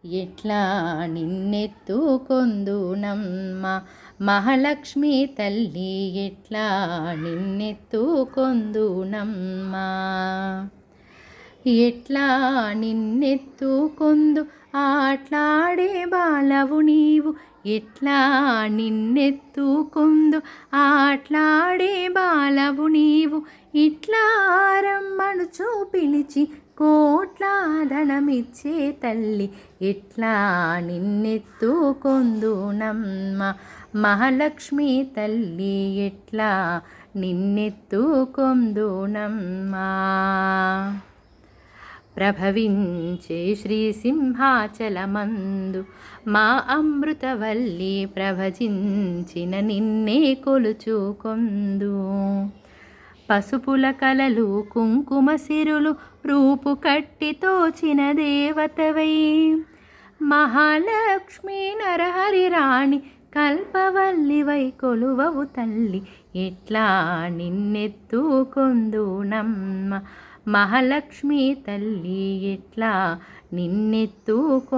ఎట్లా నిన్నెత్తుకొందునమ్మ మహాలక్ష్మి తల్లి ఎట్లా నిన్నెత్తుకొందునమ్మ ఎట్లా నిన్నెత్తుకొందు ఆట్లాడే బాలవు నీవు ఎట్లా నిన్నెత్తుకొందు ఆట్లాడే బాలవు నీవు ఇట్లా రమ్మనుచు పిలిచి కోట్ల ధనమిచ్చే తల్లి ఎట్లా నిన్నెత్తుకొందునమ్మ మహాలక్ష్మి తల్లి ఎట్లా నిన్నెత్తుకొందునమ్మ ప్రభవించే శ్రీ సింహాచలమందు మా అమృతవల్లి ప్రభజించిన నిన్నే కొలుచుకొందు పసుపుల కలలు కుంకుమ సిరులు రూపు కట్టి తోచిన దేవతవై మహాలక్ష్మి నరహరి రాణి కల్పవల్లివై కొలువవు తల్లి ఎట్లా నిన్నెత్తుకొందునమ్మ మహాలక్ష్మి తల్లి ఎట్లా నిన్నెత్తుకొందునమ్మ